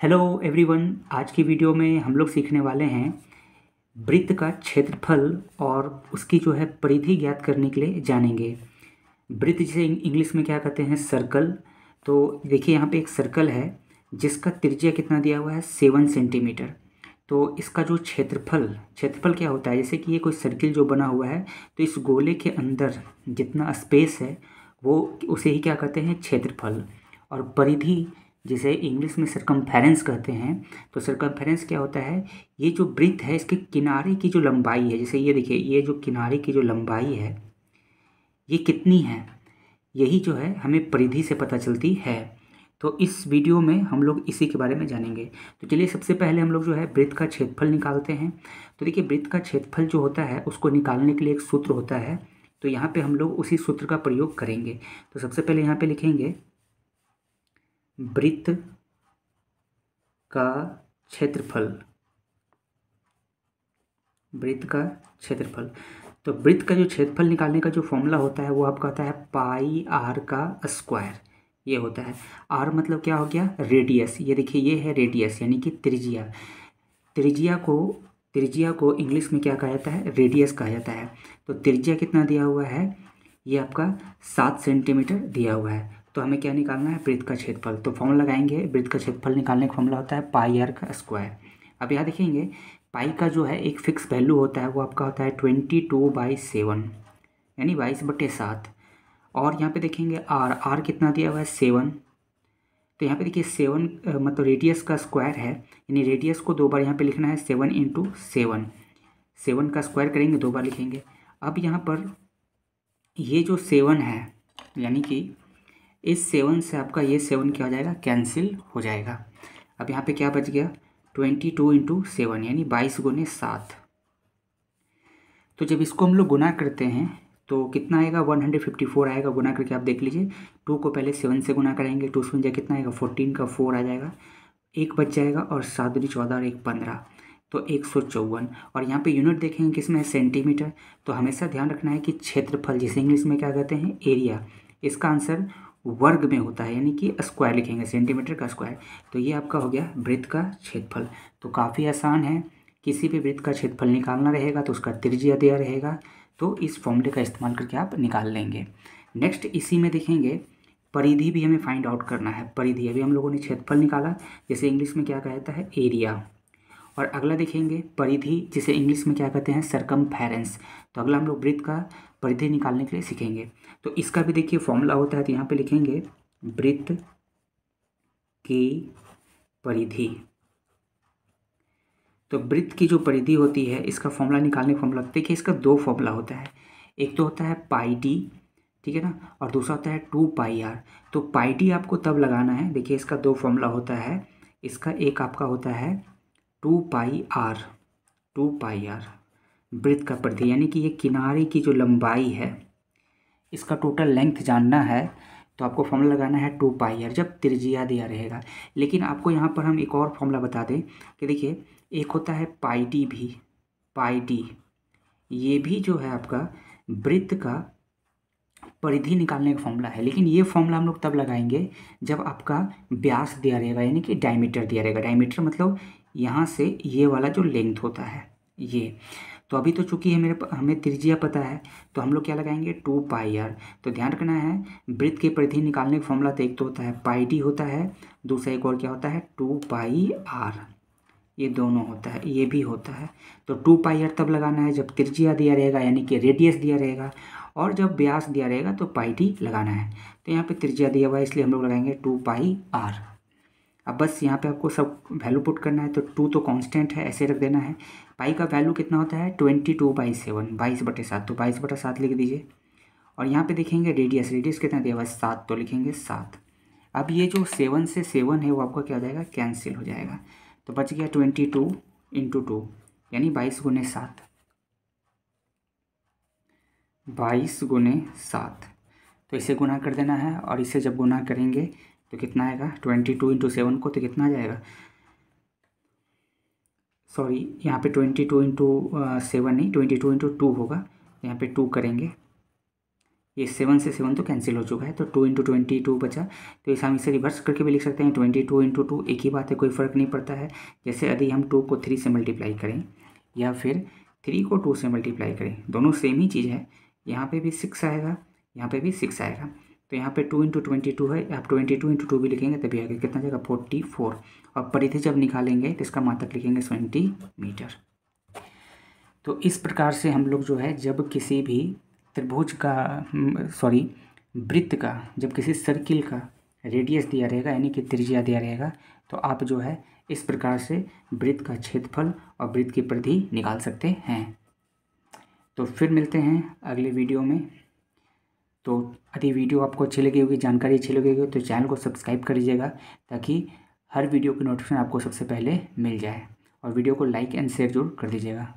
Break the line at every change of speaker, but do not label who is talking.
Hello everyone. आज की video में हम लोग सीखने वाले हैं वृत्त का क्षेत्रफल और उसकी जो है परिधि ज्ञात करने के लिए जानेंगे। वृत्त जिसे इंग्लिश में क्या कहते हैं, सर्कल। तो देखिए यहाँ पे एक सर्कल है जिसका त्रिज्या कितना दिया हुआ है, 7 सेंटीमीटर। तो इसका जो क्षेत्रफल क्षेत्रफल क्या होता है, जैसे कि ये कोई सर्किल जो बना हुआ है तो इस गोले के अंदर जितना स्पेस है वो उसे ही क्या कहते हैं, क्षेत्रफल। और परिधि जिसे इंग्लिश में सरकमफेरेंस कहते हैं। तो सरकमफेरेंस क्या होता है, ये जो वृत्त है इसके किनारे की जो लंबाई है, जैसे ये देखिए ये जो किनारे की जो लंबाई है ये कितनी है, यही जो है हमें परिधि से पता चलती है। तो इस वीडियो में हम लोग इसी के बारे में जानेंगे। तो चलिए सबसे पहले हम लोग जो है वृत्त का क्षेत्रफल निकालते हैं। तो देखिए वृत्त का क्षेत्रफल जो होता है उसको निकालने के लिए एक सूत्र होता है। तो यहाँ पे हम लोग उसी सूत्र का प्रयोग करेंगे। तो सबसे पहले यहाँ पे लिखेंगे वृत्त का क्षेत्रफल। वृत्त का क्षेत्रफल, तो वृत्त का जो क्षेत्रफल निकालने का जो फॉर्मूला होता है वो आपका आता है पाई आर का स्क्वायर। ये होता है आर मतलब क्या हो गया, रेडियस। ये देखिए ये है रेडियस यानी कि त्रिज्या। त्रिज्या को त्रिज्या को इंग्लिश में क्या कहा जाता है, रेडियस कहा जाता है। तो त्रिज्या कितना दिया हुआ है, ये आपका 7 सेंटीमीटर दिया हुआ है। तो हमें क्या निकालना है, वृत्त का क्षेत्रफल। तो फॉर्मूला लगाएंगे, वृत्त का क्षेत्रफल निकालने का फॉर्मूला होता है पाई आर का स्क्वायर। अब यहाँ देखेंगे पाई का जो है एक फिक्स वैल्यू होता है, वो आपका होता है 22/7 यानी 22/7। और यहाँ पे देखेंगे आर आर कितना दिया हुआ है, 7। तो यहाँ पे देखिए 7 मतलब रेडियस का स्क्वायर है, यानी रेडियस को दो बार यहाँ पे लिखना है, 7 × 7। 7 का स्क्वायर करेंगे, दो बार लिखेंगे। अब यहाँ पर ये जो 7 है यानी कि इस 7 से आपका ये 7 क्या हो जाएगा, कैंसिल हो जाएगा। अब यहाँ पे क्या बच गया, 22 × 7 यानी 22 × 7। तो जब इसको हम लोग गुना करते हैं तो कितना आएगा, 154 आएगा। गुना करके आप देख लीजिए, 2 को पहले 7 से गुना करेंगे, 2 से कितना आएगा, 14 का 4 आ जाएगा, एक बच जाएगा और 7 दूनी 14 और 1 15, तो 154। और यहाँ पे यूनिट देखेंगे किसमें है, सेंटीमीटर। तो हमेशा ध्यान रखना है कि क्षेत्रफल जिसे इंग्लिश में क्या कहते हैं, एरिया, इसका आंसर वर्ग में होता है, यानी कि स्क्वायर लिखेंगे, सेंटीमीटर का स्क्वायर। तो ये आपका हो गया वृत्त का क्षेत्रफल। तो काफ़ी आसान है, किसी भी वृत्त का क्षेत्रफल निकालना रहेगा तो उसका त्रिज्या दिया रहेगा, तो इस फॉर्मूले का इस्तेमाल करके आप निकाल लेंगे। नेक्स्ट इसी में देखेंगे परिधि भी हमें फाइंड आउट करना है। परिधि अभी हम लोगों ने क्षेत्रफल निकाला, जैसे इंग्लिश में क्या कहा जाता है, एरिया। और अगला देखेंगे परिधि जिसे इंग्लिश में क्या कहते हैं, सरकमफेरेंस। तो अगला हम लोग वृत्त का परिधि निकालने के लिए सीखेंगे। तो इसका भी देखिए फॉर्मूला होता है, तो यहाँ पे लिखेंगे वृत्त की परिधि। तो वृत्त की जो परिधि होती है इसका फॉर्मूला निकालने का फॉर्मूला देखिए, इसका दो फॉर्मूला होता है। एक तो होता है पाई डी, ठीक है ना, और दूसरा होता है 2πr। तो पाई डी आपको तब लगाना है, देखिए इसका दो फॉर्मूला होता है। इसका एक आपका होता है 2πr। 2πr वृत्त का परिधि यानी कि ये किनारे की जो लंबाई है, इसका टोटल लेंथ जानना है तो आपको फॉर्मूला लगाना है 2πr जब त्रिज्या दिया रहेगा। लेकिन आपको यहाँ पर हम एक और फॉर्मूला बता दें कि देखिए एक होता है पाई डी भी, पाई डी ये भी जो है आपका वृत्त का परिधि निकालने का फॉर्मूला है। लेकिन ये फॉर्मूला हम लोग तब लगाएंगे जब आपका व्यास दिया रहेगा, यानी कि डायमीटर दिया रहेगा। डायमीटर मतलब यहाँ से ये वाला जो लेंथ होता है ये। तो अभी तो चूंकि हमें त्रिज्या पता है तो हम लोग क्या लगाएंगे, 2πr। तो ध्यान रखना है वृत्त की परिधि निकालने का फॉर्मूला तो एक तो होता है पाई डी होता है, दूसरा एक और क्या होता है 2πr। ये दोनों होता है, ये भी होता है। तो 2πr तब लगाना है जब त्रिज्या दिया रहेगा, यानी कि रेडियस दिया रहेगा, और जब व्यास दिया रहेगा तो पाई डी लगाना है। तो यहाँ पे त्रिज्या दिया हुआ है इसलिए हम लोग लगाएंगे 2πr। अब बस यहाँ पे आपको सब वैल्यू पुट करना है। तो 2 तो कांस्टेंट है, ऐसे रख देना है। पाई का वैल्यू कितना होता है, 22/7, 22/7। तो 22/7 लिख दीजिए। और यहाँ पे देखेंगे रेडियस, रेडियस कितना दिया हुआ है, 7, तो लिखेंगे 7। अब ये जो 7 से 7 है वो आपका क्या हो जाएगा, कैंसिल हो जाएगा। तो बच गया 22 × 2 यानी 22 × 7। 22 × 7, तो इसे गुना कर देना है। और इसे जब गुना करेंगे तो कितना आएगा, 22 × 7 को तो कितना आ जाएगा, सॉरी यहाँ पे 22 × 7 नहीं, 22 × 2 होगा। यहाँ पे 2 करेंगे ये 7 से 7 तो कैंसिल हो चुका है, तो 2 × 22 बचा। तो इसे हम इसे रिवर्स करके भी लिख सकते हैं, 22 × 2 एक ही बात है, कोई फ़र्क नहीं पड़ता है। जैसे यदि हम 2 को 3 से मल्टीप्लाई करें या फिर 3 को 2 से मल्टीप्लाई करें, दोनों सेम ही चीज़ है। यहाँ पे भी 6 आएगा, यहाँ पे भी 6 आएगा। तो यहाँ पे 2 × 22 है, आप 22 × 2 भी लिखेंगे तभी आगे कितना जाएगा 44। और परिधि जब निकालेंगे तो इसका मात्रक लिखेंगे सेंटीमीटर। तो इस प्रकार से हम लोग जो है जब किसी भी त्रिभुज का वृत्त का, जब किसी सर्किल का रेडियस दिया रहेगा यानी कि त्रिज्या दिया रहेगा, तो आप जो है इस प्रकार से वृत्त का क्षेत्रफल और वृत्त की परिधि निकाल सकते हैं। तो फिर मिलते हैं अगले वीडियो में। तो यदि वीडियो आपको अच्छी लगी होगी, जानकारी अच्छी लगी होगी, तो चैनल को सब्सक्राइब कर लीजिएगा ताकि हर वीडियो की नोटिफिकेशन आपको सबसे पहले मिल जाए। और वीडियो को लाइक एंड शेयर जरूर कर दीजिएगा।